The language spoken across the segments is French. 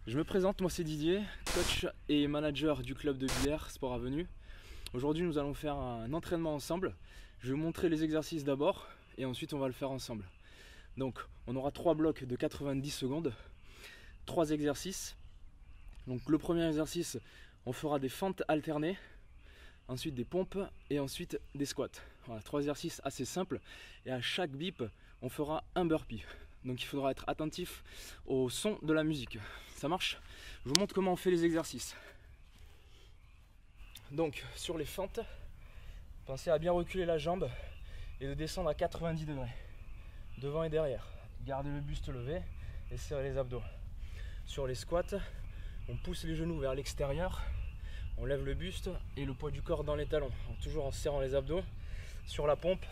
Je me présente, moi c'est Didier, coach et manager du club de billard Sport Avenue. Aujourd'hui nous allons faire un entraînement ensemble. Je vais vous montrer les exercices d'abord et ensuite on va le faire ensemble. Donc on aura 3 blocs de 90 secondes, 3 exercices. Donc le premier exercice, on fera des fentes alternées, ensuite des pompes et ensuite des squats. Voilà, 3 exercices assez simples et à chaque bip on fera un burpee. Donc il faudra être attentif au son de la musique. Ça marche? Je vous montre comment on fait les exercices. Donc sur les fentes, pensez à bien reculer la jambe et de descendre à 90 degrés, devant et derrière. Gardez le buste levé et serrez les abdos. Sur les squats, on pousse les genoux vers l'extérieur, on lève le buste et le poids du corps dans les talons, toujours en serrant les abdos. Sur la pompe,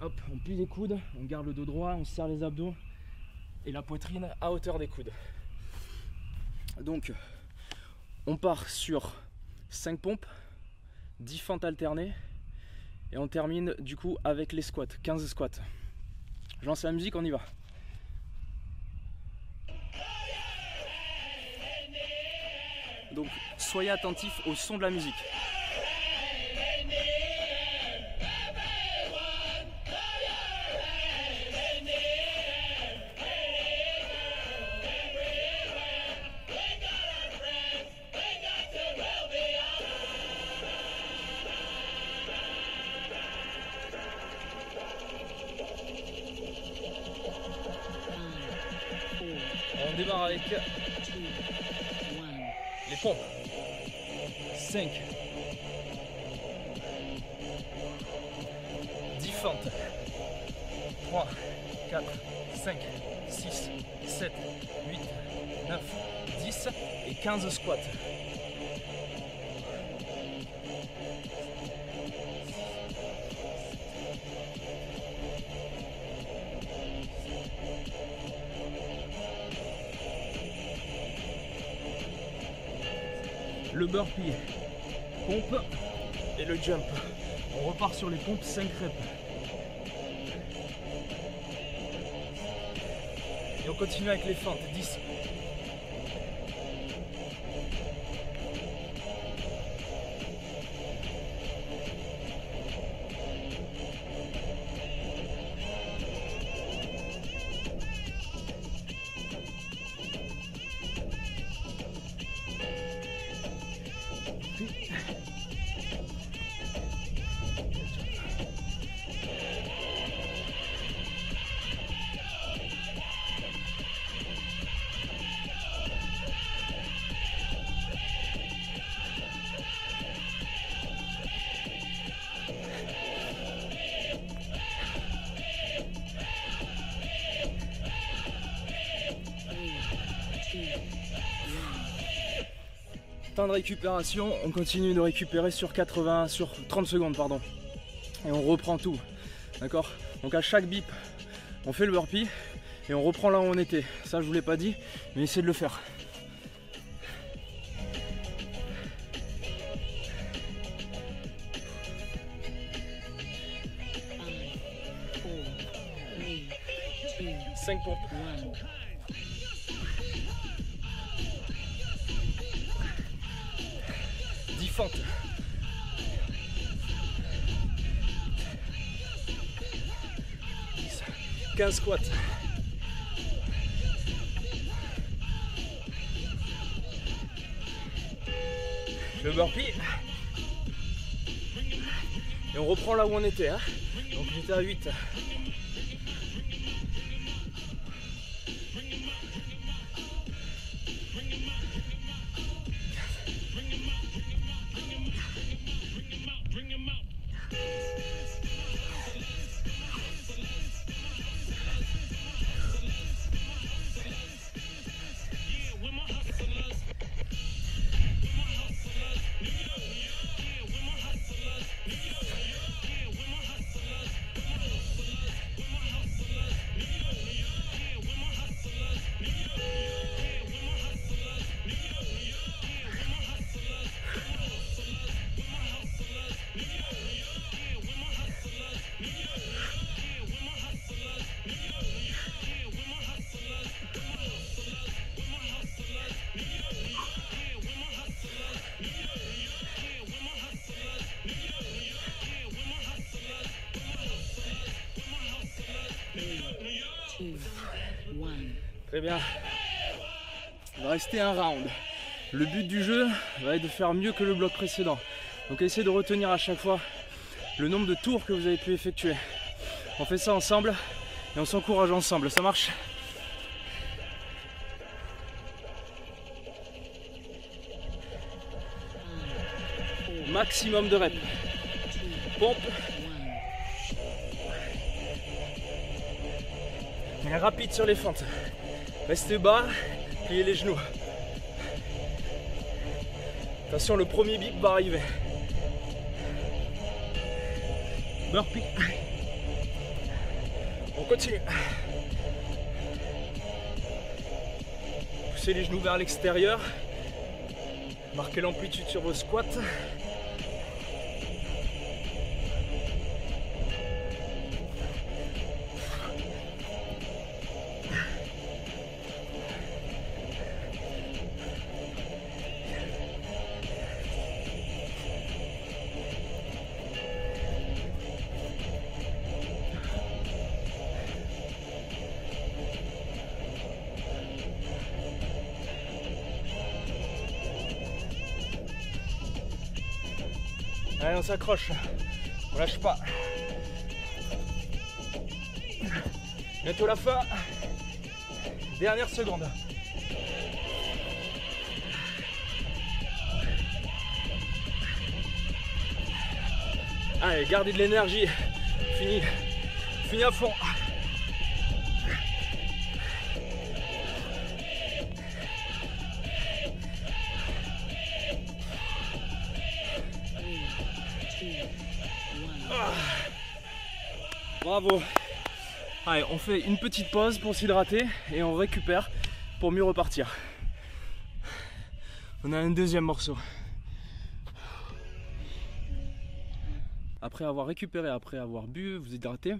hop, on plie les coudes, on garde le dos droit, on serre les abdos et la poitrine à hauteur des coudes. Donc, on part sur 5 pompes, 10 fentes alternées et on termine du coup avec les squats, 15 squats. Je lance la musique, on y va. Donc, soyez attentifs au son de la musique. On démarre avec les pompes. 5, 10 fentes, 3, 4, 5, 6, 7, 8, 9, 10 et 15 squats. Le burpee, pompe et le jump. On repart sur les pompes 5 reps. Et on continue avec les fentes, 10. Temps de récupération, on continue de récupérer sur 30 secondes pardon. Et on reprend tout. D'accord? Donc à chaque bip, on fait le burpee et on reprend là où on était. Ça je vous l'ai pas dit, mais essayez de le faire. Cinq pompes. 10 fentes. 15 squats. Le burpee. Et on reprend là où on était. Hein. Donc j'étais à 8. Très bien. Il va rester un round. Le but du jeu va être de faire mieux que le bloc précédent. Donc essayez de retenir à chaque fois le nombre de tours que vous avez pu effectuer. On fait ça ensemble et on s'encourage ensemble. Ça marche? Maximum de reps. Pompe. Et rapide sur les fentes. Restez bas, pliez les genoux. Attention, le premier bip va arriver. Burpee. On continue. Poussez les genoux vers l'extérieur. Marquez l'amplitude sur vos squats. Allez, on s'accroche, on lâche pas. Bientôt la fin. Dernière seconde. Allez, gardez de l'énergie. Fini à fond. Bravo. Allez, on fait une petite pause pour s'hydrater et on récupère pour mieux repartir. On a un deuxième morceau. Après avoir récupéré, après avoir bu, vous hydrater,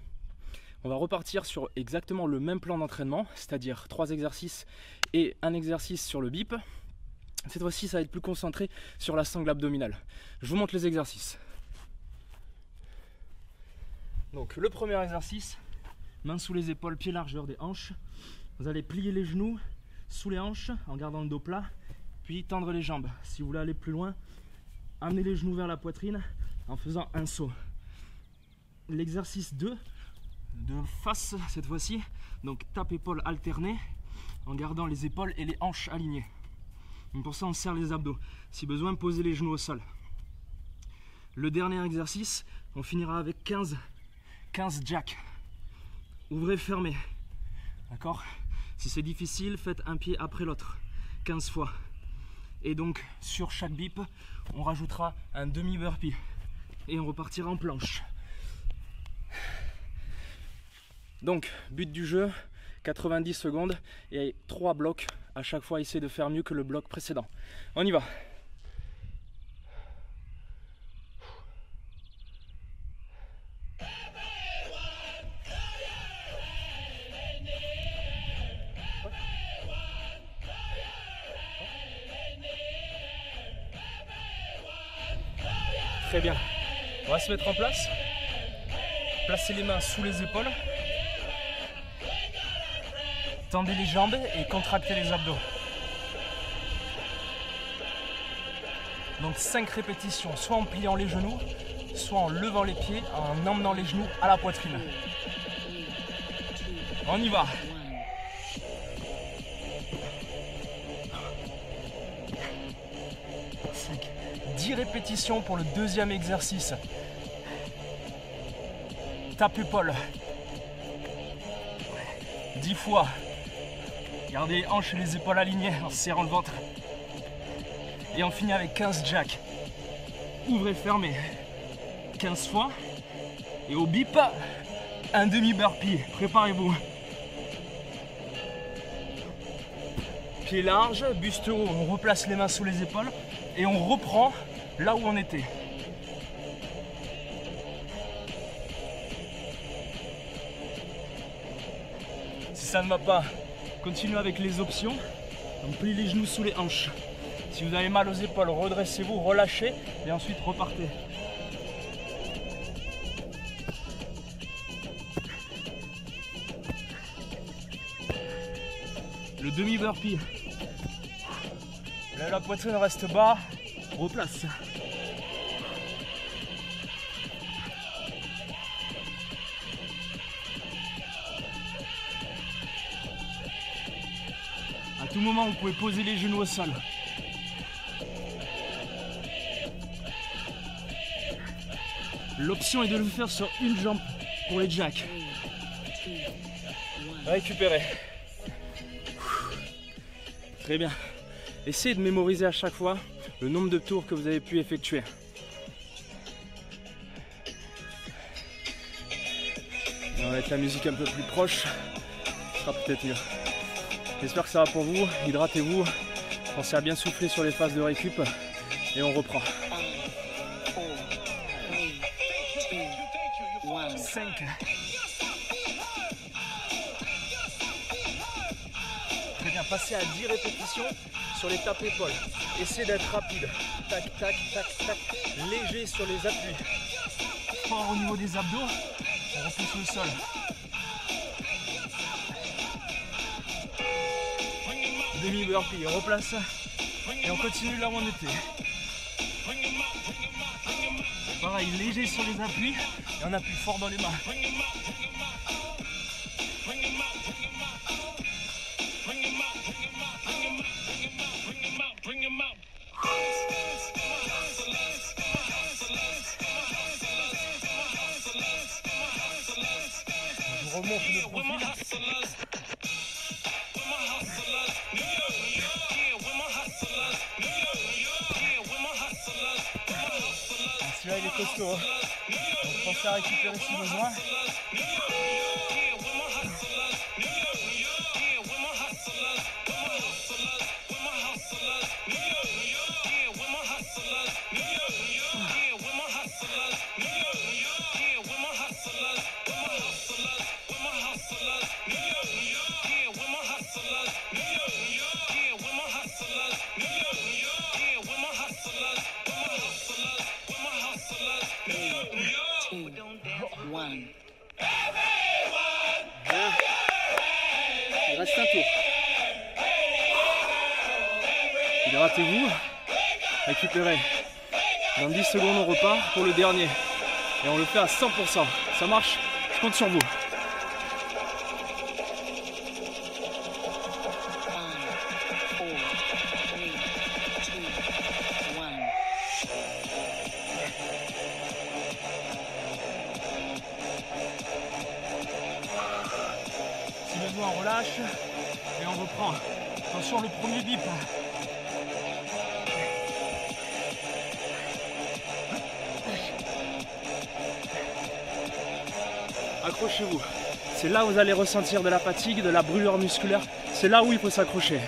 on va repartir sur exactement le même plan d'entraînement, c'est-à-dire 3 exercices et un exercice sur le bip. Cette fois-ci, ça va être plus concentré sur la sangle abdominale. Je vous montre les exercices. Donc le premier exercice, mains sous les épaules, pieds largeur des hanches. Vous allez plier les genoux sous les hanches en gardant le dos plat, puis tendre les jambes. Si vous voulez aller plus loin, amenez les genoux vers la poitrine en faisant un saut. L'exercice 2, de face cette fois-ci, donc tape-épaule alternée en gardant les épaules et les hanches alignées. Donc pour ça on serre les abdos. Si besoin, posez les genoux au sol. Le dernier exercice, on finira avec 15 jacks. Ouvrez, fermez. D'accord? Si c'est difficile, faites un pied après l'autre. 15 fois. Et donc, sur chaque bip, on rajoutera un demi-burpee. Et on repartira en planche. Donc, but du jeu, 90 secondes et 3 blocs. À chaque fois, essayez de faire mieux que le bloc précédent. On y va. Très bien. On va se mettre en place. Placez les mains sous les épaules. Tendez les jambes et contractez les abdos. Donc 5 répétitions, soit en pliant les genoux, soit en levant les pieds, en emmenant les genoux à la poitrine. On y va. 10 répétitions pour le deuxième exercice. Tape-épaule. 10 fois. Gardez les hanches et les épaules alignées en serrant le ventre. Et on finit avec 15 jacks. Ouvrez, fermez. 15 fois. Et au bip, un demi-burpee. Préparez-vous. Pieds larges, buste haut. On replace les mains sous les épaules. Et on reprend là où on était. Si ça ne va pas, continuez avec les options. Donc pliez les genoux sous les hanches. Si vous avez mal aux épaules, redressez-vous, relâchez et ensuite repartez. le demi burpee. Là, la poitrine reste bas, replace. À tout moment, vous pouvez poser les genoux au sol. L'option est de le faire sur une jambe pour les jacks. Récupérez. Très bien. Essayez de mémoriser à chaque fois le nombre de tours que vous avez pu effectuer. Et on va mettre la musique un peu plus proche. Ce sera peut-être mieux. J'espère que ça va pour vous. Hydratez-vous. Pensez à bien souffler sur les phases de récup. Et on reprend. 5. Très bien, passez à 10 répétitions sur les tapes épaules. Essayez d'être rapide. Tac, tac, tac, tac. Léger sur les appuis. Fort au niveau des abdos. On repousse le sol. Demi burpee, on replace. Et on continue là où on était. Pareil, léger sur les appuis. Et on appuie fort dans les mains. Je remonte le profil. Celui-là il est costaud. Donc pensez à récupérer si besoin. Il reste un tour. Hydratez-vous. Récupérez. Dans 10 secondes, on repart pour le dernier. Et on le fait à 100%. Ça marche? Je compte sur vous. Si besoin, on relâche et on reprend. Attention, le premier dip. Accrochez-vous. C'est là où vous allez ressentir de la fatigue, de la brûlure musculaire. C'est là où il faut s'accrocher.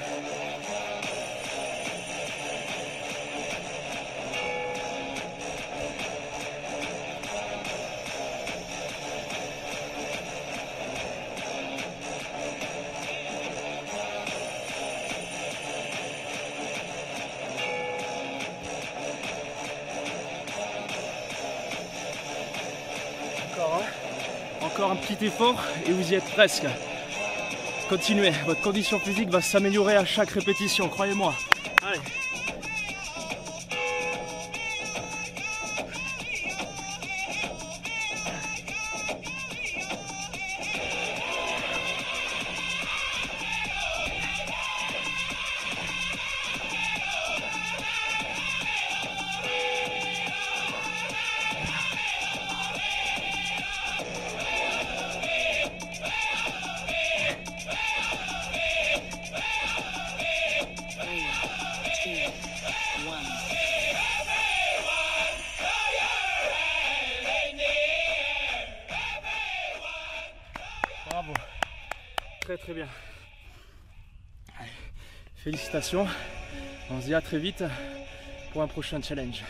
Encore un petit effort et vous y êtes presque. Continuez, votre condition physique va s'améliorer à chaque répétition, croyez-moi. Allez. Bravo, très très bien. Allez. Félicitations, on se dit à très vite pour un prochain challenge.